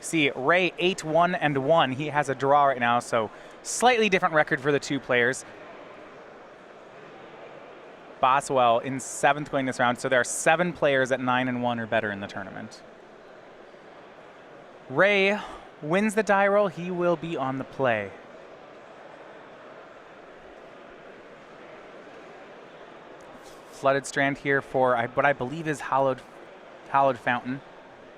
See, Wray 8-1-1. He has a draw right now, so slightly different record for the two players. Boswell in 7th going this round, so there are 7 players at 9-1 or better in the tournament. Wray wins the die roll. He will be on the play. Flooded Strand here for what I believe is Hollowed Fountain.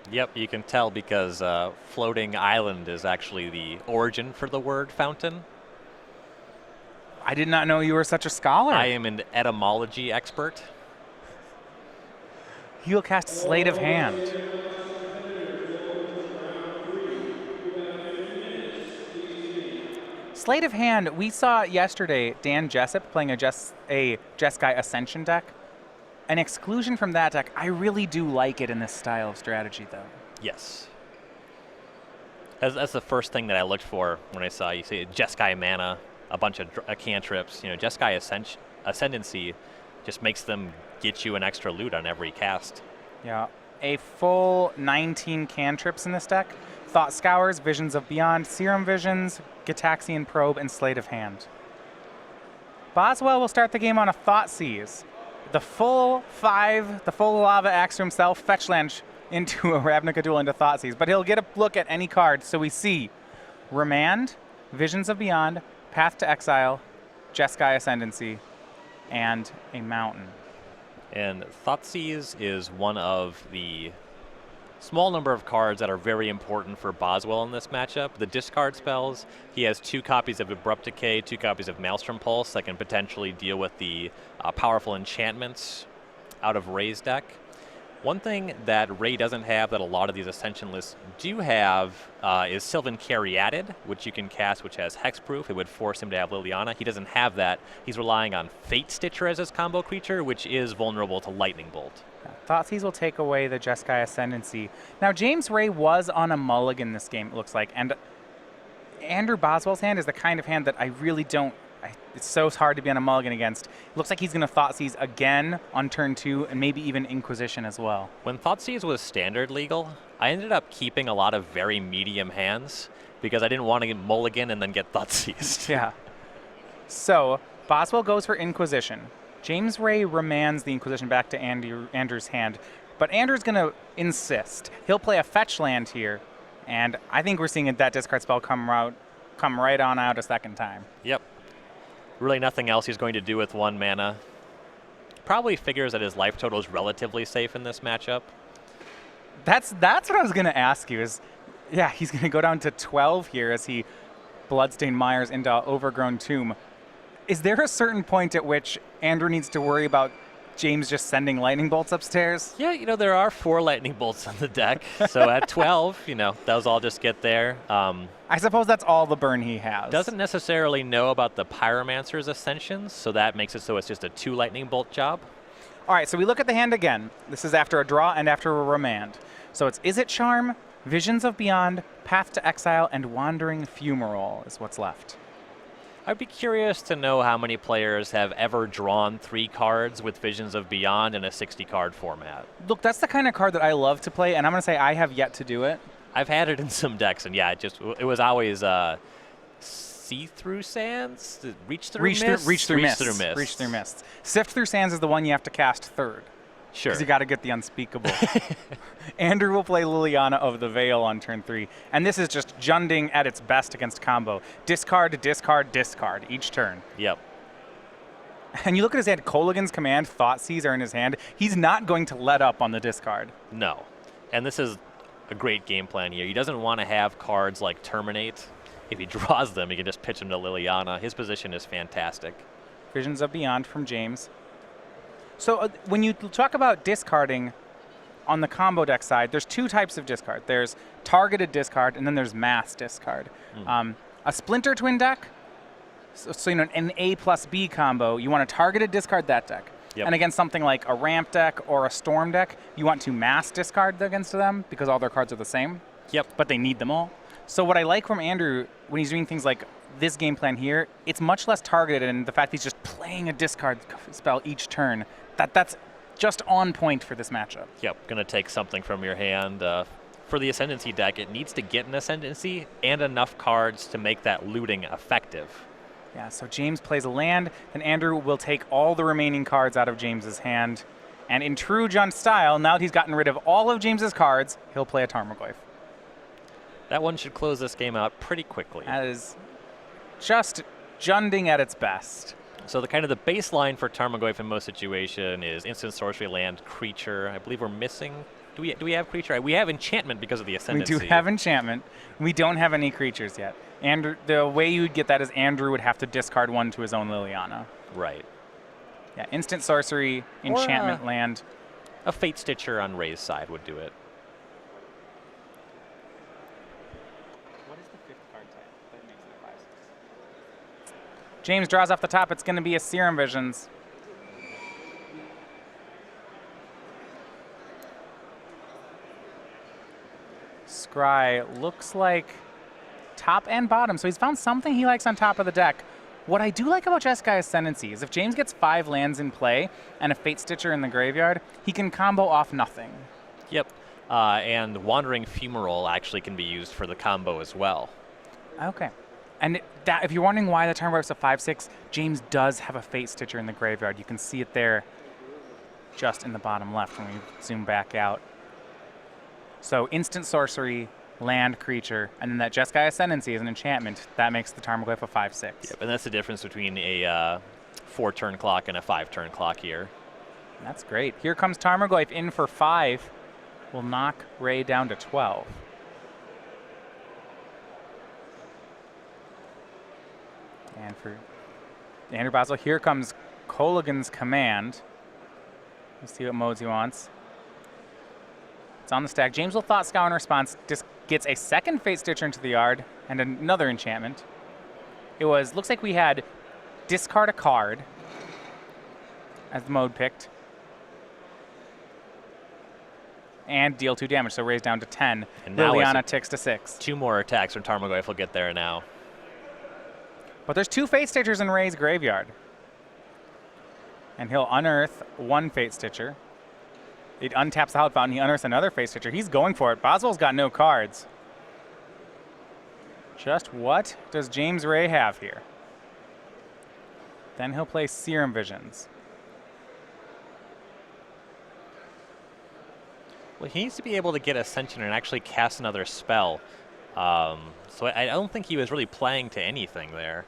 Yep, you can tell because floating island is actually the origin for the word fountain. I did not know you were such a scholar. I am an etymology expert. He will cast Sleight of Hand. Sleight of Hand, we saw yesterday Dan Jessup playing a Jeskai Ascension deck. An exclusion from that deck, I really do like it in this style of strategy, though. Yes. That's the first thing that I looked for when I saw you say Jeskai mana, a bunch of cantrips. You know, Jeskai Ascendancy just makes them get you an extra loot on every cast. Yeah, a full 19 cantrips in this deck. Thought Scours, Visions of Beyond, Serum Visions, Gitaxian Probe, and Sleight of Hand. Boswell will start the game on a Thoughtseize. The full Lava Axe to himself, fetch land into a Ravnica Duel into Thoughtseize, but he'll get a look at any card. So we see Remand, Visions of Beyond, Path to Exile, Jeskai Ascendancy, and a Mountain. And Thoughtseize is one of the small number of cards that are very important for Boswell in this matchup. The discard spells, he has 2 copies of Abrupt Decay, 2 copies of Maelstrom Pulse that can potentially deal with the powerful enchantments out of Wray's deck. One thing that Wray doesn't have that a lot of these Ascension lists do have is Sylvan Caryatid, which you can cast, which has hexproof. It would force him to have Liliana. He doesn't have that. He's relying on Fate Stitcher as his combo creature, which is vulnerable to Lightning Bolt. Thoughtseize will take away the Jeskai Ascendancy. Now, James Wray was on a mulligan this game, it looks like, and Andrew Boswell's hand is the kind of hand that I really don't. It's so hard to be on a mulligan against. It looks like he's going to Thoughtseize again on turn 2, and maybe even Inquisition as well. When Thoughtseize was standard legal, I ended up keeping a lot of very medium hands because I didn't want to get mulligan and then get Thoughtseized. Yeah. So Boswell goes for Inquisition. James Wray remands the Inquisition back to Andrew's hand, but Andrew's going to insist. He'll play a fetch land here, and I think we're seeing that discard spell come right on out a second time. Yep. Really nothing else he's going to do with 1 mana. Probably figures that his life total is relatively safe in this matchup. That's what I was going to ask you is, yeah, he's going to go down to 12 here as he Bloodstain Myers into Overgrown Tomb. Is there a certain point at which Andrew needs to worry about James just sending lightning bolts upstairs? Yeah, you know, there are 4 lightning bolts on the deck. So at 12, you know, those all just get there. I suppose that's all the burn he has. Doesn't necessarily know about the Pyromancer's Ascensions, so that makes it so it's just a 2 lightning bolt job. All right, so we look at the hand again. This is after a draw and after a remand. So it's Is It Charm, Visions of Beyond, Path to Exile, and Wandering Fumarole is what's left. I'd be curious to know how many players have ever drawn 3 cards with Visions of Beyond in a 60-card format. Look, that's the kind of card that I love to play, and I'm going to say I have yet to do it. I've had it in some decks, and yeah, it was always See-Through Sands? Reach Through Mists? Reach Through Mists. Sift Through Sands is the one you have to cast 3rd. Sure. Because you got to get the unspeakable. Andrew will play Liliana of the Veil on turn 3. And this is just Junding at its best against combo. Discard, discard, discard each turn. Yep. And you look at his hand, Kolaghan's Command, Thoughtseize are in his hand. He's not going to let up on the discard. No. And this is a great game plan here. He doesn't want to have cards like Terminate. If he draws them, he can just pitch them to Liliana. His position is fantastic. Visions of Beyond from James. So when you talk about discarding on the combo deck side, there's 2 types of discard. There's targeted discard, and then there's mass discard. A Splinter Twin deck, so you know, an A plus B combo, you want to targeted discard that deck. Yep. And against something like a ramp deck or a storm deck, you want to mass discard against them because all their cards are the same. Yep. But they need them all. So what I like from Andrew when he's doing things like this game plan here, it's much less targeted, and the fact he's just playing a discard spell each turn, that's just on point for this matchup. Yep, going to take something from your hand, for the Ascendancy deck, it needs to get an Ascendancy and enough cards to make that looting effective. Yeah, so James plays a land, then Andrew will take all the remaining cards out of James's hand. And in true Jund style, now that he's gotten rid of all of James's cards, he'll play a Tarmogoyf. That one should close this game out pretty quickly. That is just Junding at its best. So the kind of the baseline for Tarmogoyf in most situation is instant sorcery, land, creature. I believe we're missing. Do we have creature? We have enchantment because of the Ascendancy. We do have enchantment. We don't have any creatures yet. Andrew, the way you would get that is Andrew would have to discard one to his own Liliana. Right. Yeah, instant sorcery, enchantment land. A Fate Stitcher on Ray's side would do it. What is the fifth card type that makes it a 5/6? James draws off the top. It's going to be a Serum Visions. Scry looks like top and bottom, so he's found something he likes on top of the deck. What I do like about Jeskai Ascendancy is if James gets 5 lands in play and a Fate Stitcher in the graveyard, he can combo off nothing. Yep, and Wandering Fumarole actually can be used for the combo as well. Okay. And that, if you're wondering why the Tarmogoyf's a 5/6, James does have a Fate Stitcher in the graveyard. You can see it there just in the bottom left when we zoom back out. So instant sorcery, land, creature, and then that Jeskai Ascendancy is an enchantment. That makes the Tarmogoyf a 5/6. Yep, and that's the difference between a 4-turn clock and a 5-turn clock here. That's great. Here comes Tarmogoyf in for 5. Will knock Wray down to 12. And for Andrew Boswell, here comes Kolaghan's Command. Let's see what modes he wants. It's on the stack. James will Thought Scour in response. Just gets a second Fate Stitcher into the yard and another enchantment. It was, looks like we had discard a card as the mode picked. And deal 2 damage, so raise down to 10. And now Liliana ticks to 6. 2 more attacks from Tarmogoyf will get there now. But there's 2 Fate Stitchers in Ray's graveyard. And he'll unearth 1 Fate Stitcher. It untaps the Hallowed Fountain. He unearths another Fate Stitcher. He's going for it. Boswell's got no cards. Just what does James Wray have here? Then he'll play Serum Visions. Well, he needs to be able to get Ascension and actually cast another spell. So I don't think he was really playing to anything there.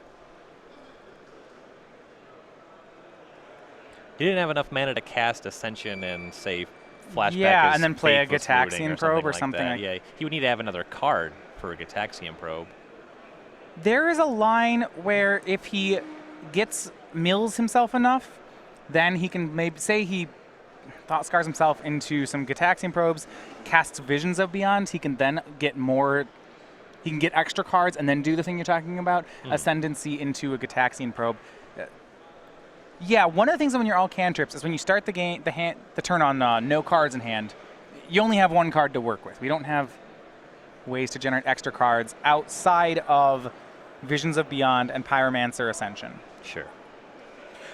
He didn't have enough mana to cast Ascension and, say, flashback. Yeah, his and then play a Faithless Gitaxian Looting Probe or like something that. like Yeah, he would need to have another card for a Gitaxian Probe. There is a line where if he mills himself enough, then he can maybe say he Thought Scars himself into some Gitaxian Probes, casts Visions of Beyond. He can then get more. He can get extra cards and then do the thing you're talking about, Ascendancy into a Gitaxian Probe. Yeah, one of the things when you're all cantrips is when you start the game, the turn on no cards in hand, you only have 1 card to work with. We don't have ways to generate extra cards outside of Visions of Beyond and Pyromancer Ascension. Sure.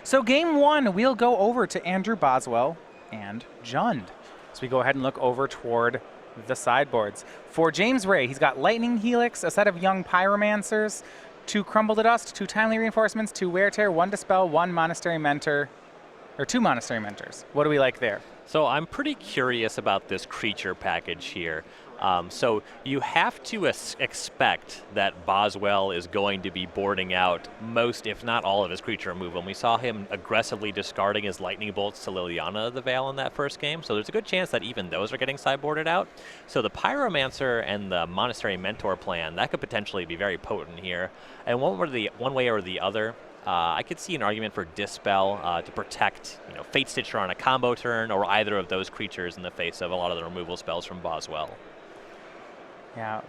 So game 1, we'll go over to Andrew Boswell and Jund. So we go ahead and look over toward the sideboards. For James Wray, he's got Lightning Helix, a set of young Pyromancers, 2 Crumble to Dust, 2 Timely Reinforcements, 2 Wear Tear, 1 Dispel, 1 Monastery Mentor, or 2 Monastery Mentors. What do we like there? So I'm pretty curious about this creature package here. So you have to expect that Boswell is going to be boarding out most, if not all, of his creature removal. And we saw him aggressively discarding his Lightning Bolts to Liliana of the Veil in that first game. So there's a good chance that even those are getting sideboarded out. So the Pyromancer and the Monastery Mentor plan, that could potentially be very potent here. And one way or the other, I could see an argument for Dispel to protect, Fate Stitcher on a combo turn, or either of those creatures in the face of a lot of the removal spells from Boswell. Yeah,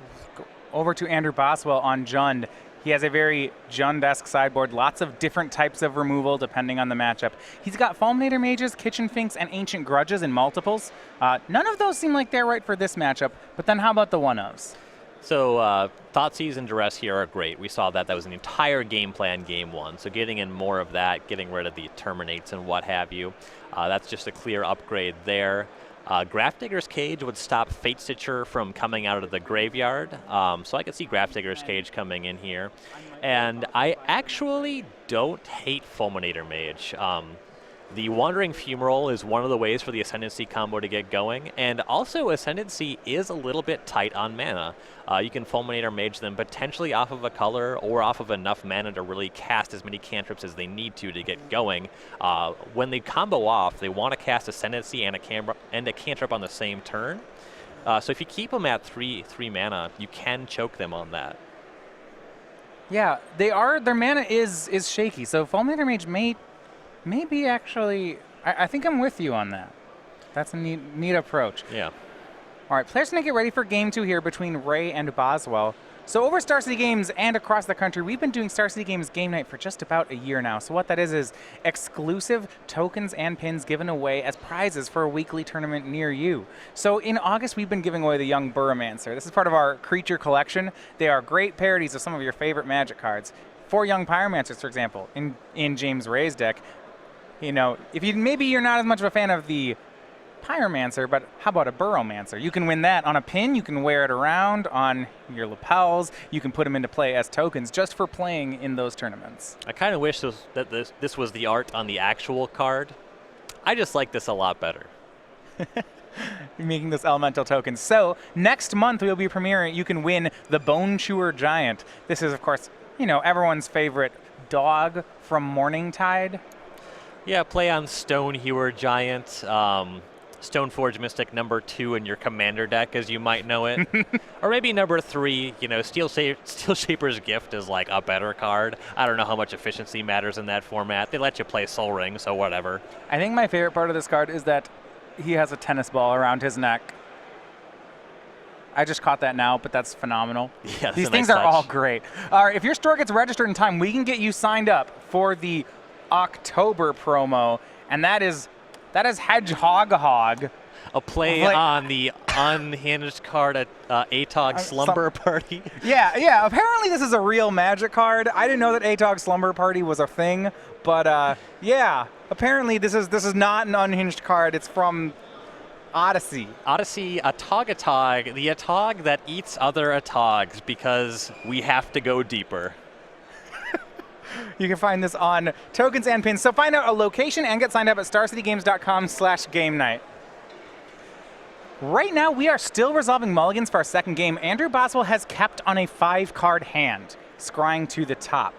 over to Andrew Boswell on Jund. He has a very Jund-esque sideboard, lots of different types of removal depending on the matchup. He's got Fulminator Mages, Kitchen Finks, and Ancient Grudges in multiples. None of those seem like they're right for this matchup, but then how about the one-ofs? So Thoughtseize and Duress here are great. We saw that. That was an entire game plan game 1. So getting in more of that, getting rid of the Terminates and what have you, that's just a clear upgrade there. Grafdigger's Cage would stop Fate Stitcher from coming out of the graveyard, so I could see Grafdigger's Cage coming in here. And I actually don't hate Fulminator Mage. The Wandering Fumarole is one of the ways for the Ascendancy combo to get going, and also Ascendancy is a little bit tight on mana. You can Fulminator Mage them potentially off of a color or off of enough mana to really cast as many cantrips as they need to get going. When they combo off, they want to cast Ascendancy and a cantrip on the same turn. So if you keep them at 3 mana, you can choke them on that. Yeah, they are. Their mana is shaky, so Fulminator Mage may be actually. I think I'm with you on that. That's a neat approach. Yeah. All right, players going to get ready for Game 2 here between Wray and Boswell. So over Star City Games and across the country, we've been doing Star City Games Game Night for just about a year now. So what that is exclusive tokens and pins given away as prizes for a weekly tournament near you. So in August, we've been giving away the Young Burromancer. This is part of our creature collection. They are great parodies of some of your favorite Magic cards. 4 Young Pyromancers, for example, in James Wray's deck. You know, maybe you're not as much of a fan of the Pyromancer, but how about a Burromancer? You can win that on a pin, you can wear it around on your lapels, you can put them into play as tokens just for playing in those tournaments. I kind of wish that this was the art on the actual card. I just like this a lot better. You're making this elemental tokens. So next month we'll be premiering, you can win the Bone Chewer Giant. This is, of course, you know, everyone's favorite dog from Morningtide. Yeah, play on Stone Hewer Giant. Stoneforge Mystic number 2 in your commander deck, as you might know it. Or maybe number 3, you know, Steel Shaper's Gift is like a better card. I don't know how much efficiency matters in that format. They let you play Soul Ring, so whatever. I think my favorite part of this card is that he has a tennis ball around his neck. I just caught that now, but that's phenomenal. Yeah, these things are all great. All right, if your store gets registered in time, we can get you signed up for the October promo, and that is Hedgehog Hog. A play on the unhinged card at Atog Slumber Party. Yeah. Apparently this is a real Magic card. I didn't know that Atog Slumber Party was a thing, but yeah. Apparently this is not an unhinged card. It's from Odyssey. Odyssey, Atog, the Atog that eats other Atogs because we have to go deeper. You can find this on tokens and pins. So find out a location and get signed up at starcitygames.com/game-night. Right now, we are still resolving mulligans for our second game. Andrew Boswell has kept on a 5-card hand, scrying to the top.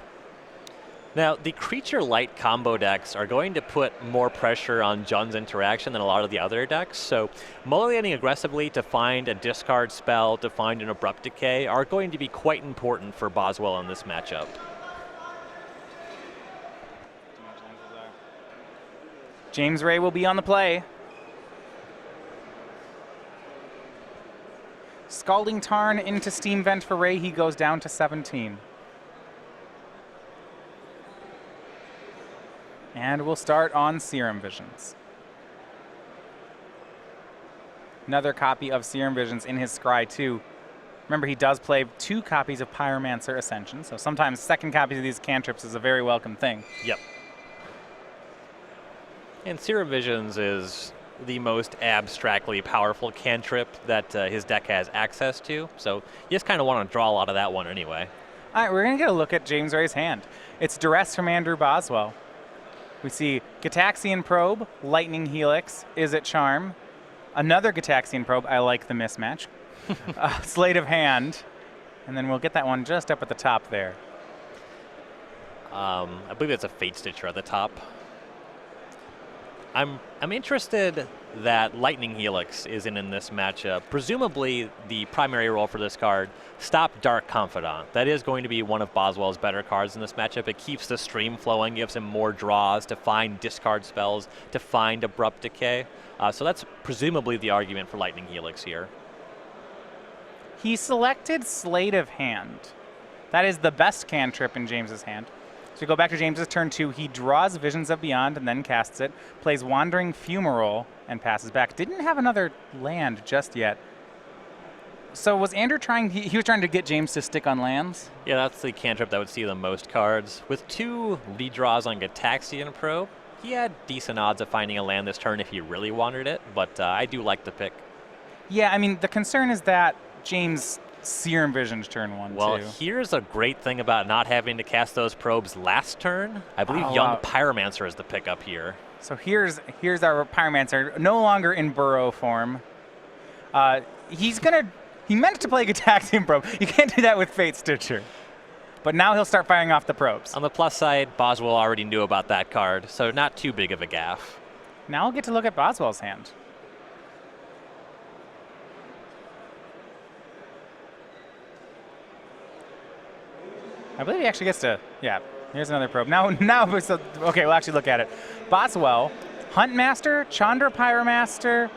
Now, the creature light combo decks are going to put more pressure on Jun's interaction than a lot of the other decks. So mulliganing aggressively to find a discard spell, to find an Abrupt Decay, are going to be quite important for Boswell in this matchup. James Wray will be on the play. Scalding Tarn into Steam Vent for Wray. He goes down to 17. And we'll start on Serum Visions. Another copy of Serum Visions in his scry too. Remember, he does play 2 copies of Pyromancer Ascension, so sometimes second copies of these cantrips is a very welcome thing. Yep. And Serum Visions is the most abstractly powerful cantrip that his deck has access to, so you just kind of want to draw a lot of that one anyway. All right, we're going to get a look at James Wray's hand. It's Duress from Andrew Boswell. We see Gitaxian Probe, Lightning Helix, Is It Charm, another Gitaxian Probe, I like the mismatch, Sleight of Hand, and then we'll get that one just up at the top there. I believe it's a Fate Stitcher at the top. I'm interested that Lightning Helix is in this matchup. Presumably, the primary role for this card, stop Dark Confidant. That is going to be one of Boswell's better cards in this matchup. It keeps the stream flowing, gives him more draws to find discard spells, to find Abrupt Decay. So that's presumably the argument for Lightning Helix here. He selected Sleight of Hand. That is the best cantrip in James's hand. So we go back to James's turn 2. He draws Visions of Beyond and then casts it, plays Wandering Fumarole, and passes back. Didn't have another land just yet. So was Andrew trying, he was trying to get James to stick on lands? Yeah, that's the cantrip that would see the most cards. With 2 redraws on Gitaxian Probe, He had decent odds of finding a land this turn if he really wanted it, but I do like the pick. Yeah, I mean, the concern is that James Serum Vision's turn 1, well, too. here's a great thing about not having to cast those probes last turn. I believe Young Pyromancer is the pickup here. So here's our Pyromancer, no longer in burrow form. He meant to play Gitaxian Probe. You can't do that with Fate Stitcher. But now he'll start firing off the probes. On the plus side, Boswell already knew about that card, so not too big of a gaffe. Now we'll get to look at Boswell's hand. I believe he actually gets to, yeah, here's another probe. Okay, we'll actually look at it. Boswell, Huntmaster, Chandra Pyromaster,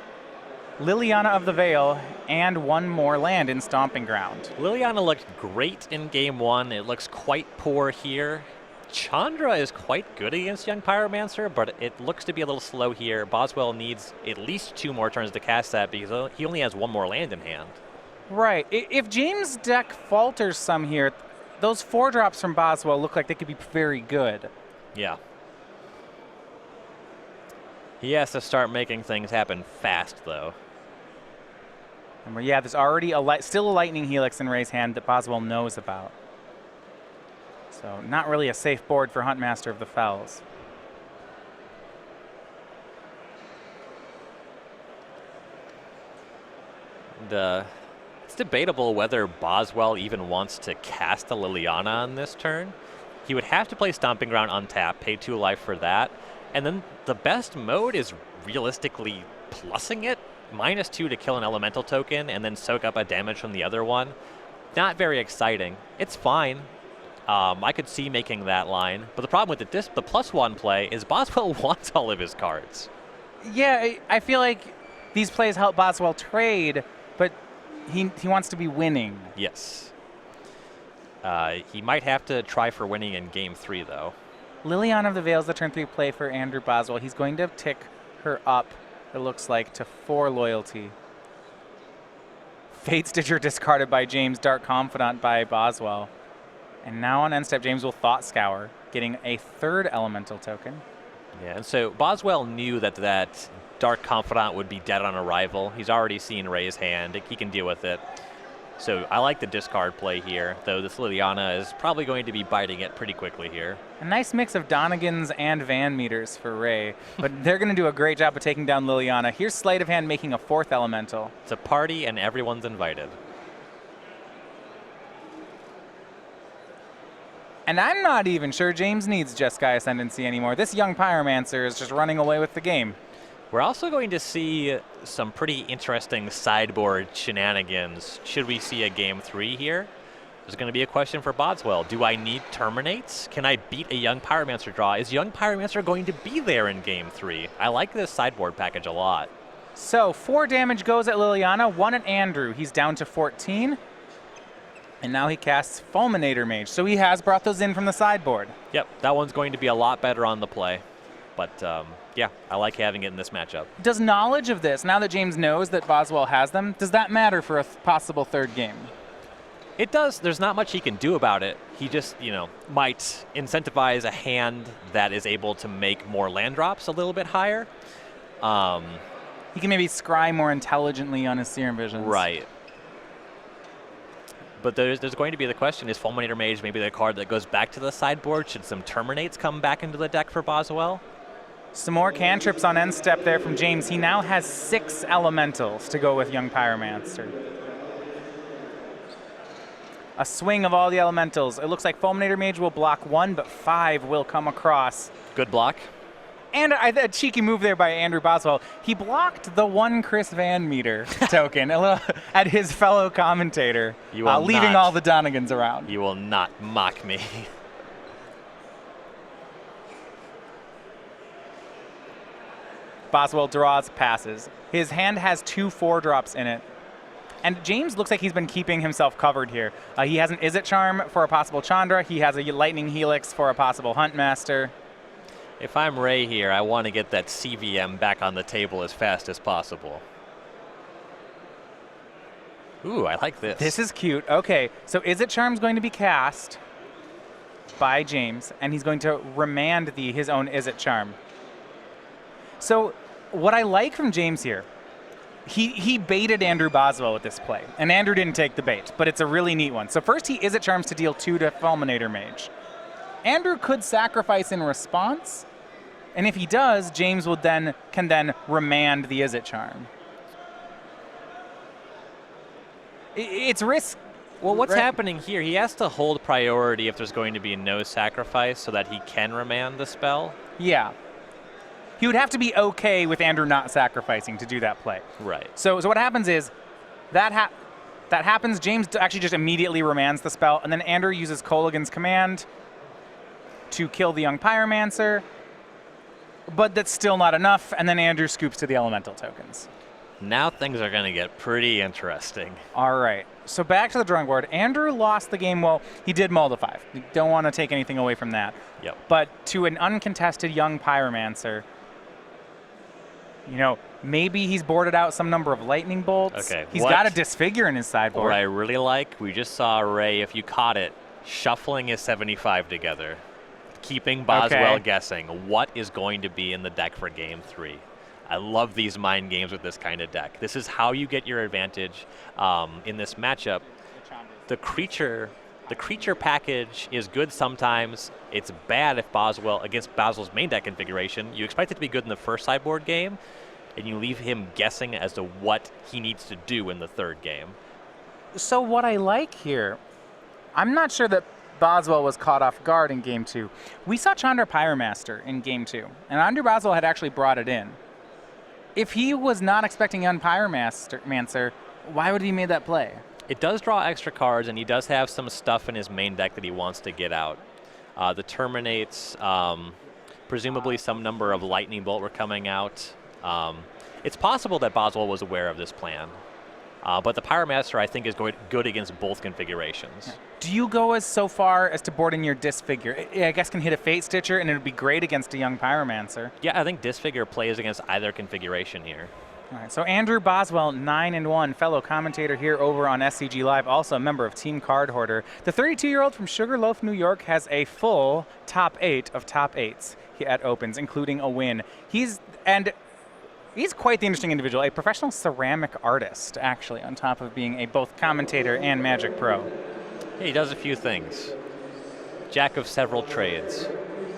Liliana of the Veil, and one more land in Stomping Ground. Liliana looked great in game 1. It looks quite poor here. Chandra is quite good against Young Pyromancer, but it looks to be a little slow here. Boswell needs at least 2 more turns to cast that because he only has 1 more land in hand. Right. If James' deck falters some here, those 4-drops from Boswell look like they could be very good. Yeah. He has to start making things happen fast, though. And yeah, there's already still a Lightning Helix in Ray's hand that Boswell knows about. So not really a safe board for Huntmaster of the Fells. It's debatable whether Boswell even wants to cast a Liliana on this turn. He would have to play Stomping Ground untap, pay 2 life for that, and then the best mode is realistically plussing it, -2 to kill an elemental token, and then soak up a damage from the other one. Not very exciting. It's fine. I could see making that line, but the problem with the +1 play is Boswell wants all of his cards. Yeah, I feel like these plays help Boswell trade, but he wants to be winning. Yes. He might have to try for winning in game 3, though. Liliana of the Veil is the turn 3 play for Andrew Boswell. He's going to tick her up, it looks like, to 4 loyalty. Fate Stitcher discarded by James, Dark Confidant by Boswell. And now on end step, James will Thought Scour, getting a 3rd elemental token. Yeah, and so Boswell knew that Dark Confidant would be dead on arrival. He's already seen Ray's hand. He can deal with it. So I like the discard play here, though this Liliana is probably going to be biting it pretty quickly here. A nice mix of Donegans and Van Meters for Ray, but they're going to do a great job of taking down Liliana. Here's Sleight of Hand making a 4th elemental. It's a party and everyone's invited. And I'm not even sure James needs Jeskai Ascendancy anymore. This Young Pyromancer is just running away with the game. We're also going to see some pretty interesting sideboard shenanigans. Should we see a game 3 here? There's going to be a question for Boswell. Do I need Terminates? Can I beat a Young Pyromancer draw? Is Young Pyromancer going to be there in game 3? I like this sideboard package a lot. So 4 damage goes at Liliana, 1 at Andrew. He's down to 14. And now he casts Fulminator Mage. So he has brought those in from the sideboard. Yep, that one's going to be a lot better on the play. But yeah, I like having it in this matchup. Does knowledge of this, now that James knows that Boswell has them, does that matter for a possible 3rd game? It does. There's not much he can do about it. He just, might incentivize a hand that is able to make more land drops a little bit higher. He can maybe scry more intelligently on his Serum Visions. Right. But there's going to be the question, is Fulminator Mage maybe the card that goes back to the sideboard? Should some Terminates come back into the deck for Boswell? Some more cantrips on end step there from James. He now has 6 elementals to go with Young Pyromancer. A swing of all the elementals. It looks like Fulminator Mage will block 1, but 5 will come across. Good block. And a cheeky move there by Andrew Boswell. He blocked the 1 Chris Van Meter token at his fellow commentator, leaving all the Donegans around. You will not mock me. Boswell draws, passes. His hand has 2 4-drops in it. And James looks like he's been keeping himself covered here. He has an Izzet Charm for a possible Chandra. He has a Lightning Helix for a possible Huntmaster. If I'm Ray here, I want to get that CVM back on the table as fast as possible. Ooh, I like this. This is cute. Okay, so Izzet Charm's going to be cast by James, and he's going to remand his own Izzet Charm. So what I like from James here, he baited Andrew Boswell with this play, and Andrew didn't take the bait, but it's a really neat one. So first he Izzet Charms to deal 2 to Fulminator Mage. Andrew could sacrifice in response, and if he does, James can then remand the Izzet Charm. It's risk. Well, what's happening here? He has to hold priority if there's going to be no sacrifice so that he can remand the spell. Yeah. He would have to be okay with Andrew not sacrificing to do that play. Right. So what happens is that happens. James actually just immediately remands the spell, and then Andrew uses Kolaghan's Command to kill the Young Pyromancer, but that's still not enough, and then Andrew scoops to the elemental tokens. Now things are going to get pretty interesting. All right. So back to the drawing board. Andrew lost the game. Well, he did mull the 5. You don't want to take anything away from that. Yep. But to an uncontested Young Pyromancer, maybe he's boarded out some number of lightning bolts. Okay. He's got a disfigure in his sideboard. What I really like, we just saw Wray, if you caught it, shuffling his 75 together, keeping Boswell guessing what is going to be in the deck for game 3. I love these mind games with this kind of deck. This is how you get your advantage in this matchup. The creature package is good sometimes. It's bad if against Boswell's main deck configuration. You expect it to be good in the first sideboard game, and you leave him guessing as to what he needs to do in the third game. So what I like here, I'm not sure that Boswell was caught off guard in game 2. We saw Chandra Pyromaster in game 2, and Andrew Boswell had actually brought it in. If he was not expecting Young Pyromancer, why would he made that play? It does draw extra cards, and he does have some stuff in his main deck that he wants to get out. The Terminates, presumably some number of Lightning Bolt were coming out. It's possible that Boswell was aware of this plan. But the Pyromaster, I think, is good against both configurations. Do you go so far as to board in your Disfigure? I guess can hit a Fate Stitcher, and it would be great against a Young Pyromancer. Yeah, I think Disfigure plays against either configuration here. All right, so Andrew Boswell, 9-1, fellow commentator here over on SCG Live, also a member of Team Card Hoarder. The 32-year-old from Sugarloaf, New York, has a full top 8 of top 8s at Opens, including a win. He's quite the interesting individual, a professional ceramic artist, actually, on top of being a both commentator and Magic Pro. Yeah, he does a few things. Jack of several trades.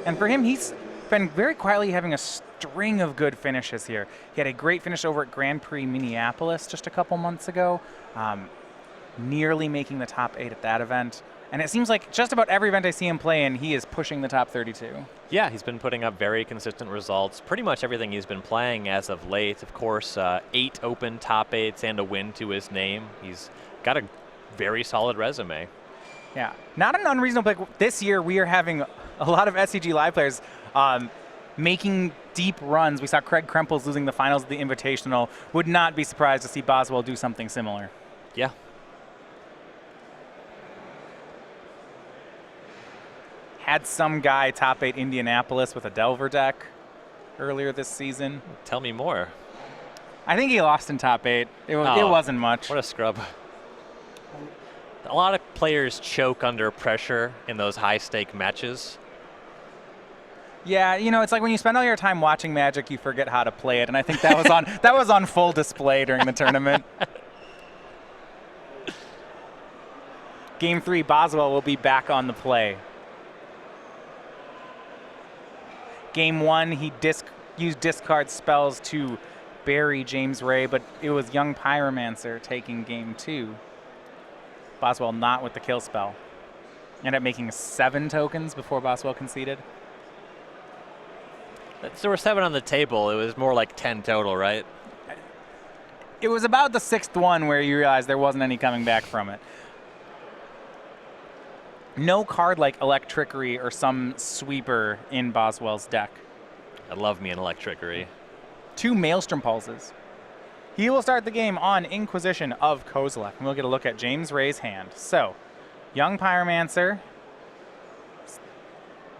And for him, he's been very quietly having a string of good finishes here. He had a great finish over at Grand Prix Minneapolis just a couple months ago, nearly making the top 8 at that event. And it seems like just about every event I see him play in, he is pushing the top 32. Yeah, he's been putting up very consistent results. Pretty much everything he's been playing as of late. Of course, 8 open top 8s and a win to his name. He's got a very solid resume. Yeah, not an unreasonable pick. This year, we are having a lot of SCG Live players making deep runs. We saw Craig Krempels losing the finals of the Invitational. Would not be surprised to see Boswell do something similar. Yeah. Had some guy top 8 Indianapolis with a Delver deck earlier this season. Tell me more. I think he lost in top 8. It wasn't much. What a scrub. A lot of players choke under pressure in those high-stake matches. Yeah, it's like when you spend all your time watching Magic, you forget how to play it, and I think that was on full display during the tournament. Game 3, Boswell will be back on the play. Game 1, he used discard spells to bury James Wray, but it was Young Pyromancer taking Game 2. Boswell not with the kill spell. Ended up making 7 tokens before Boswell conceded. There were 7 on the table. It was more like 10 total, right? It was about the 6th one where you realized there wasn't any coming back from it. No card like Electrickery or some sweeper in Boswell's deck. I love me an Electrickery. 2 Maelstrom Pulses. He will start the game on Inquisition of Kozilek, and we'll get a look at James Wray's hand. So, Young Pyromancer.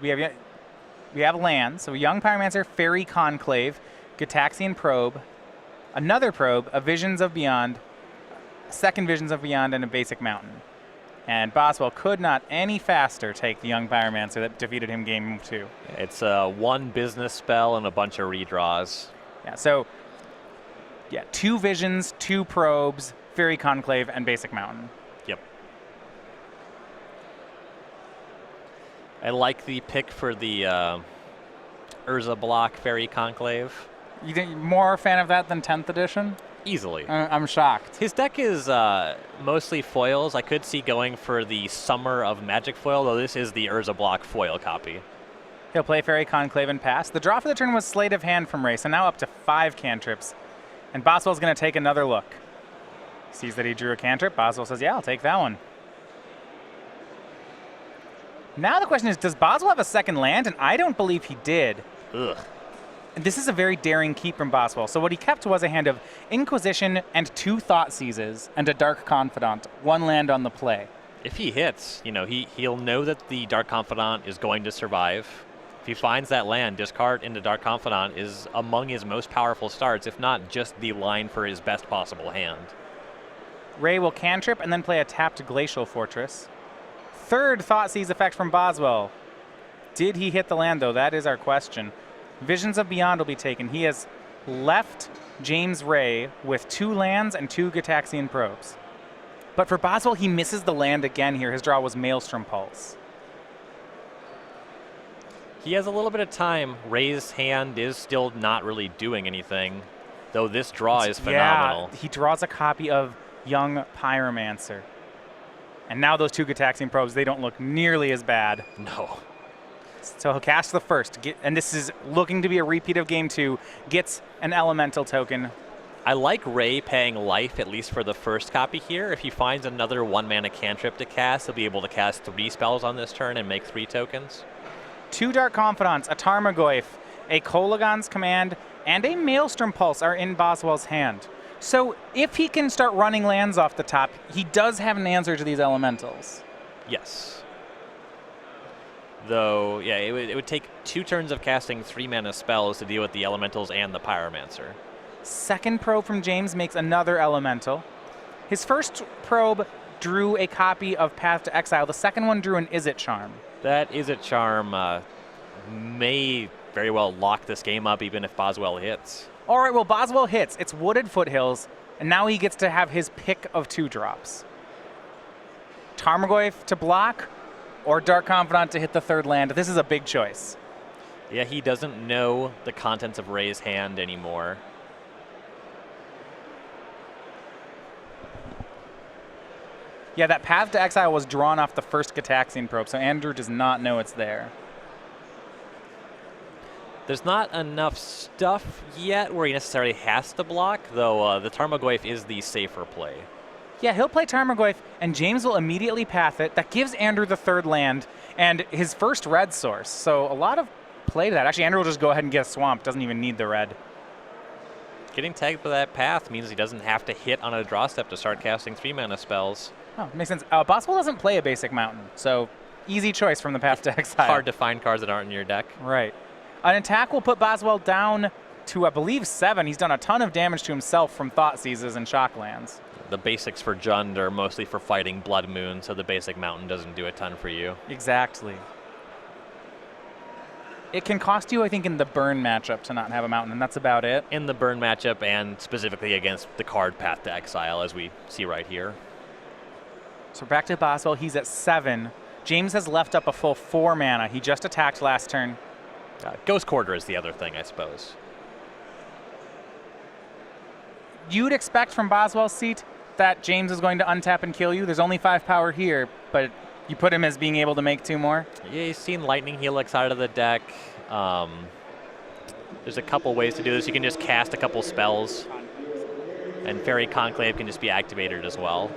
We have land. So, Young Pyromancer, Fairy Conclave, Gitaxian Probe, another Probe, a Visions of Beyond, a second Visions of Beyond, and a basic Mountain. And Boswell could not any faster take the young Pyromancer that defeated him game 2. It's one business spell and a bunch of redraws. Yeah, so, yeah, 2 Visions, 2 Probes, Fairy Conclave, and Basic Mountain. Yep. I like the pick for the Urza block Fairy Conclave. You think more a fan of that than 10th edition? Easily. I'm shocked. His deck is mostly foils. I could see going for the Summer of Magic foil, though this is the Urza block foil copy. He'll play Fairy Conclave and pass. The draw for the turn was Sleight of Hand from Wray, so now up to 5 cantrips. And Boswell's going to take another look. Sees that he drew a cantrip. Boswell says, yeah, I'll take that one. Now the question is, does Boswell have a second land? And I don't believe he did. Ugh. This is a very daring keep from Boswell. So what he kept was a hand of Inquisition and 2 Thought Seizes and a Dark Confidant, 1 land on the play. If he hits, he'll know that the Dark Confidant is going to survive. If he finds that land, discard into Dark Confidant is among his most powerful starts, if not just the line for his best possible hand. Wray will cantrip and then play a tapped Glacial Fortress. 3rd Thought Seize effect from Boswell. Did he hit the land, though? That is our question. Visions of Beyond will be taken. He has left James Wray with 2 lands and 2 Gitaxian Probes. But for Boswell, he misses the land again here. His draw was Maelstrom Pulse. He has a little bit of time. Ray's hand is still not really doing anything, though this draw is phenomenal. Yeah, he draws a copy of Young Pyromancer. And now those 2 Gitaxian Probes, they don't look nearly as bad. No. So he'll cast the first, and this is looking to be a repeat of game 2, gets an elemental token. I like Wray paying life, at least for the first copy here. If he finds another 1-mana cantrip to cast, he'll be able to cast 3 spells on this turn and make 3 tokens. 2 Dark Confidants, a Tarmogoyf, a Kolaghan's Command, and a Maelstrom Pulse are in Boswell's hand. So if he can start running lands off the top, he does have an answer to these elementals. Yes. Though, yeah, it would take 2 turns of casting 3-mana spells to deal with the elementals and the Pyromancer. 2nd probe from James makes another elemental. His first probe drew a copy of Path to Exile. The second one drew an Izzet Charm. That Izzet Charm may very well lock this game up, even if Boswell hits. All right, well, Boswell hits. It's Wooded Foothills, and now he gets to have his pick of 2 drops. Tarmogoyf to block, or Dark Confidant to hit the 3rd land. This is a big choice. Yeah, he doesn't know the contents of Ray's hand anymore. Yeah, that Path to Exile was drawn off the first Gitaxian Probe, so Andrew does not know it's there. There's not enough stuff yet where he necessarily has to block, though the Tarmogoyf is the safer play. Yeah, he'll play Tarmogoyf, and James will immediately path it. That gives Andrew the 3rd land and his first red source. So a lot of play to that. Actually, Andrew will just go ahead and get a swamp. Doesn't even need the red. Getting tagged by that path means he doesn't have to hit on a draw step to start casting 3-mana spells. Oh, makes sense. Boswell doesn't play a basic mountain, so easy choice from the Path to Exile. Hard to find cards that aren't in your deck. Right. An attack will put Boswell down to, I believe, 7. He's done a ton of damage to himself from Thought Seizes and Shocklands. The basics for Jund are mostly for fighting Blood Moon, so the basic mountain doesn't do a ton for you. Exactly. It can cost you, I think, in the burn matchup to not have a mountain, and that's about it. In the burn matchup, and specifically against the card Path to Exile, as we see right here. So back to Boswell. He's at 7. James has left up a full 4 mana. He just attacked last turn. Ghost Quarter is the other thing, I suppose. You'd expect from Boswell's seat that James is going to untap and kill you. There's only 5 power here, but you put him as being able to make 2 more. Yeah, you've seen Lightning Helix out of the deck. There's a couple ways to do this. You can just cast a couple spells, and Fairy Conclave can just be activated as well.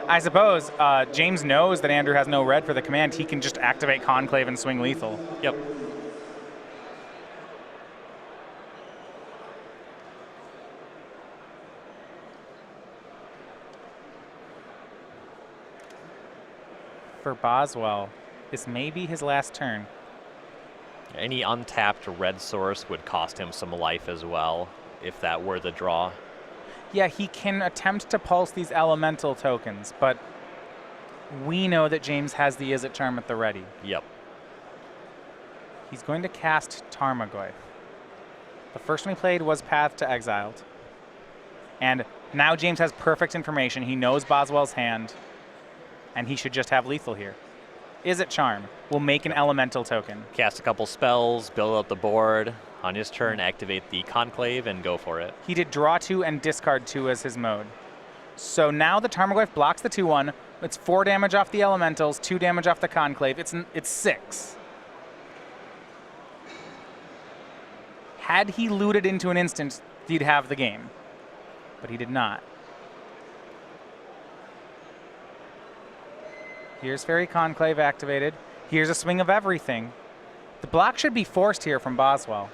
I suppose James knows that Andrew has no red for the command. He can just activate Conclave and swing lethal. Yep. For Boswell, this may be his last turn. Any untapped red source would cost him some life as well, if that were the draw. Yeah, he can attempt to pulse these elemental tokens, but we know that James has the Izzet Charm at the ready. Yep. He's going to cast Tarmogoyf. The first one he played was Path to Exiled. And now James has perfect information. He knows Boswell's hand, and he should just have lethal here. Izzet Charm will make an elemental token. Cast a couple spells, build up the board. On his turn, activate the Conclave and go for it. He did draw 2 and discard 2 as his mode. So now the Tarmogoyf blocks the 2/1. It's 4 damage off the elementals, 2 damage off the Conclave. It's 6. Had he looted into an instant, he'd have the game. But he did not. Here's Fairy Conclave activated. Here's a swing of everything. The block should be forced here from Boswell.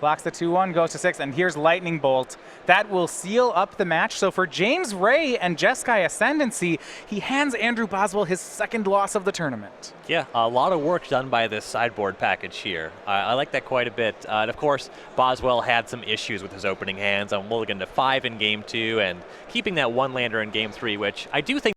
Blocks the 2/1, goes to 6, and here's Lightning Bolt. That will seal up the match. So for James Wray and Jeskai Ascendancy, he hands Andrew Boswell his second loss of the tournament. Yeah, a lot of work done by this sideboard package here. I like that quite a bit. And of course, Boswell had some issues with his opening hands on mulligan to 5 in Game 2 and keeping that 1-lander in Game 3, which I do think